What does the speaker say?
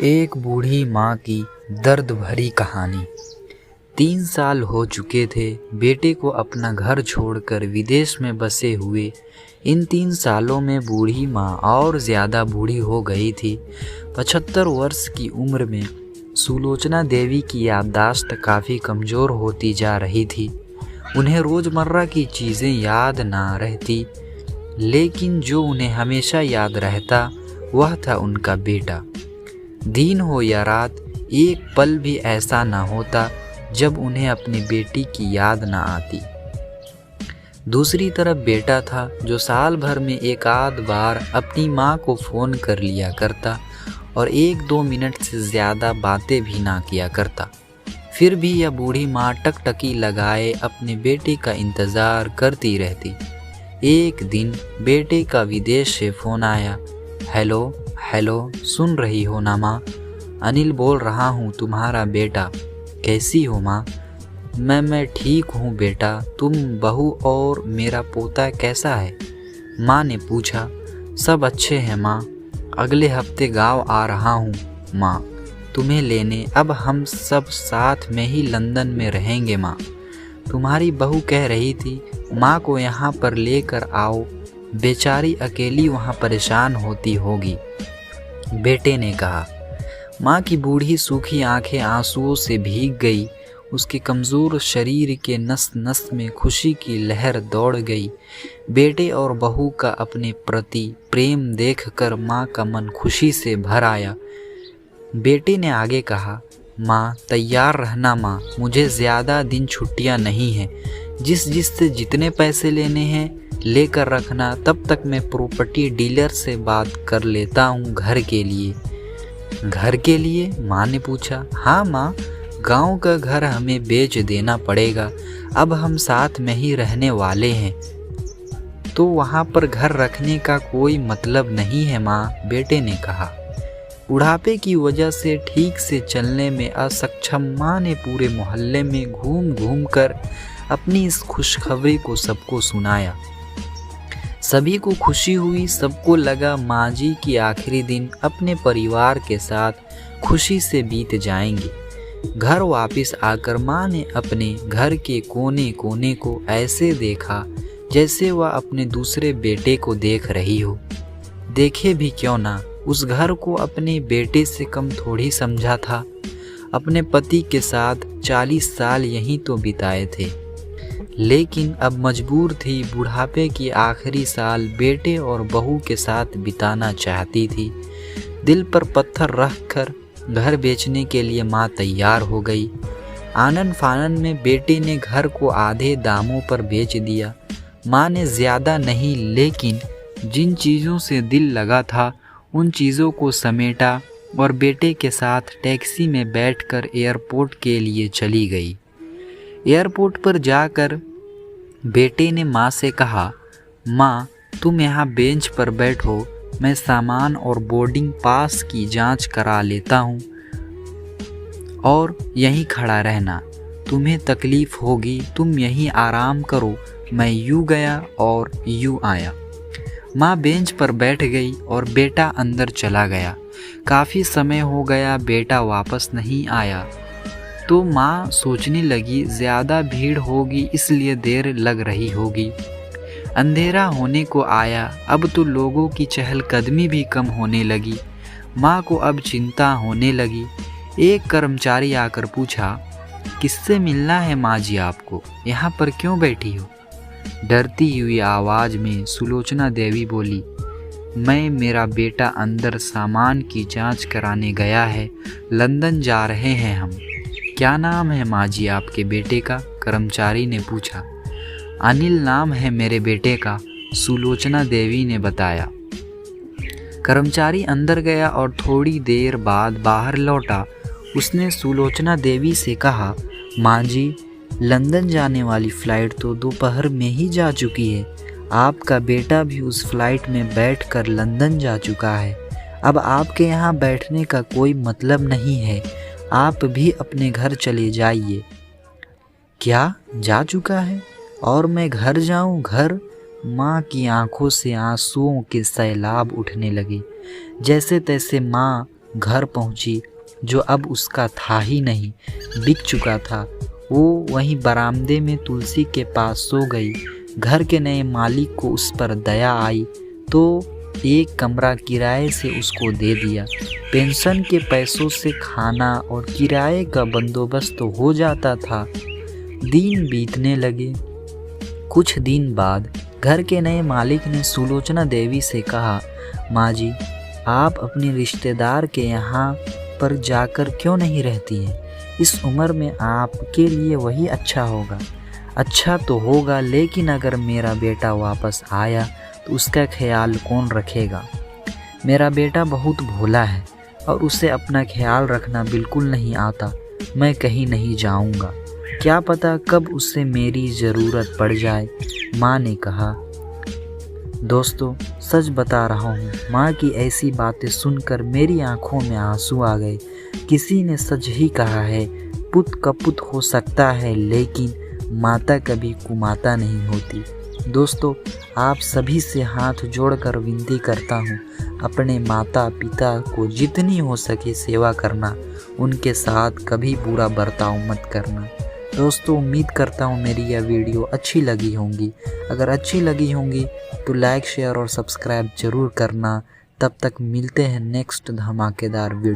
एक बूढ़ी माँ की दर्द भरी कहानी। 3 साल हो चुके थे बेटे को अपना घर छोड़कर विदेश में बसे हुए। इन 3 सालों में बूढ़ी माँ और ज़्यादा बूढ़ी हो गई थी। 75 वर्ष की उम्र में सुलोचना देवी की याददाश्त काफ़ी कमज़ोर होती जा रही थी। उन्हें रोज़मर्रा की चीज़ें याद ना रहती, लेकिन जो उन्हें हमेशा याद रहता वह था उनका बेटा। दिन हो या रात, एक पल भी ऐसा ना होता जब उन्हें अपनी बेटी की याद ना आती। दूसरी तरफ बेटा था जो साल भर में एक आध बार अपनी माँ को फ़ोन कर लिया करता और 1-2 मिनट से ज़्यादा बातें भी ना किया करता। फिर भी यह बूढ़ी माँ टकटकी लगाए अपने बेटे का इंतज़ार करती रहती। एक दिन बेटे का विदेश से फ़ोन आया। हेलो हेलो, सुन रही हो ना माँ? अनिल बोल रहा हूँ, तुम्हारा बेटा। कैसी हो माँ? मैं ठीक हूँ बेटा। तुम, बहू और मेरा पोता कैसा है? माँ ने पूछा। सब अच्छे हैं माँ। अगले हफ्ते गाँव आ रहा हूँ माँ, तुम्हें लेने। अब हम सब साथ में ही लंदन में रहेंगे माँ। तुम्हारी बहू कह रही थी माँ को यहाँ पर लेकर आओ, बेचारी अकेली वहाँ परेशान होती होगी, बेटे ने कहा। माँ की बूढ़ी सूखी आंखें आंसुओं से भीग गई। उसके कमज़ोर शरीर के नस नस में खुशी की लहर दौड़ गई। बेटे और बहू का अपने प्रति प्रेम देखकर माँ का मन खुशी से भर आया। बेटे ने आगे कहा, माँ तैयार रहना माँ, मुझे ज़्यादा दिन छुट्टियाँ नहीं हैं। जिससे जितने पैसे लेने हैं लेकर रखना। तब तक मैं प्रॉपर्टी डीलर से बात कर लेता हूँ घर के लिए। घर के लिए? माँ ने पूछा। हाँ माँ, गांव का घर हमें बेच देना पड़ेगा। अब हम साथ में ही रहने वाले हैं, तो वहाँ पर घर रखने का कोई मतलब नहीं है माँ, बेटे ने कहा। बुढ़ापे की वजह से ठीक से चलने में असक्षम माँ ने पूरे मोहल्ले में घूम घूम कर अपनी इस खुशखबरी को सबको सुनाया। सभी को खुशी हुई। सबको लगा माँ जी की आखिरी दिन अपने परिवार के साथ खुशी से बीत जाएंगे। घर वापस आकर माँ ने अपने घर के कोने कोने को ऐसे देखा जैसे वह अपने दूसरे बेटे को देख रही हो। देखे भी क्यों ना, उस घर को अपने बेटे से कम थोड़ी समझा था। अपने पति के साथ 40 साल यहीं तो बिताए थे, लेकिन अब मजबूर थी बुढ़ापे की आखिरी साल बेटे और बहू के साथ बिताना चाहती थी। दिल पर पत्थर रखकर घर बेचने के लिए माँ तैयार हो गई। आनन फानन में बेटे ने घर को आधे दामों पर बेच दिया। माँ ने ज़्यादा नहीं, लेकिन जिन चीज़ों से दिल लगा था उन चीज़ों को समेटा और बेटे के साथ टैक्सी में बैठकर एयरपोर्ट के लिए चली गई। एयरपोर्ट पर जाकर बेटे ने माँ से कहा, माँ तुम यहाँ बेंच पर बैठो, मैं सामान और बोर्डिंग पास की जांच करा लेता हूँ और यहीं खड़ा रहना। तुम्हें तकलीफ़ होगी, तुम यहीं आराम करो। मैं यूँ गया और यूँ आया। माँ बेंच पर बैठ गई और बेटा अंदर चला गया। काफ़ी समय हो गया बेटा वापस नहीं आया, तो माँ सोचने लगी ज़्यादा भीड़ होगी इसलिए देर लग रही होगी। अंधेरा होने को आया, अब तो लोगों की चहलकदमी भी कम होने लगी। माँ को अब चिंता होने लगी। एक कर्मचारी आकर पूछा, किससे मिलना है माँ जी आपको? यहाँ पर क्यों बैठी हो? डरती हुई आवाज़ में सुलोचना देवी बोली, मैं, मेरा बेटा अंदर सामान की जांच कराने गया है, लंदन जा रहे हैं हम। क्या नाम है माँ जी आपके बेटे का? कर्मचारी ने पूछा। अनिल नाम है मेरे बेटे का, सुलोचना देवी ने बताया। कर्मचारी अंदर गया और थोड़ी देर बाद बाहर लौटा। उसने सुलोचना देवी से कहा, माँ जी लंदन जाने वाली फ़्लाइट तो दोपहर में ही जा चुकी है। आपका बेटा भी उस फ्लाइट में बैठकर लंदन जा चुका है। अब आपके यहाँ बैठने का कोई मतलब नहीं है, आप भी अपने घर चले जाइए। क्या जा चुका है और मैं घर जाऊँ? घर? माँ की आंखों से आंसुओं के सैलाब उठने लगे। जैसे तैसे माँ घर पहुंची, जो अब उसका था ही नहीं, बिक चुका था। वो वहीं बरामदे में तुलसी के पास सो गई। घर के नए मालिक को उस पर दया आई तो एक कमरा किराए से उसको दे दिया। पेंशन के पैसों से खाना और किराए का बंदोबस्त तो हो जाता था। दिन बीतने लगे। कुछ दिन बाद घर के नए मालिक ने सुलोचना देवी से कहा, माँ जी, आप अपने रिश्तेदार के यहाँ पर जाकर क्यों नहीं रहती हैं? इस उम्र में आपके लिए वही अच्छा होगा। अच्छा तो होगा, लेकिन अगर मेरा बेटा वापस आया तो उसका ख्याल कौन रखेगा? मेरा बेटा बहुत भोला है और उसे अपना ख्याल रखना बिल्कुल नहीं आता। मैं कहीं नहीं जाऊंगा, क्या पता कब उसे मेरी ज़रूरत पड़ जाए, माँ ने कहा। दोस्तों, सच बता रहा हूँ, माँ की ऐसी बातें सुनकर मेरी आंखों में आंसू आ गए। किसी ने सच ही कहा है, पुत कपुत हो सकता है लेकिन माता कभी कुमाता नहीं होती। दोस्तों, आप सभी से हाथ जोड़कर विनती करता हूँ, अपने माता पिता को जितनी हो सके सेवा करना, उनके साथ कभी बुरा बर्ताव मत करना। दोस्तों, उम्मीद करता हूँ मेरी यह वीडियो अच्छी लगी होंगी। अगर अच्छी लगी होंगी तो लाइक, शेयर और सब्सक्राइब ज़रूर करना। तब तक मिलते हैं नेक्स्ट धमाकेदार वीडियो।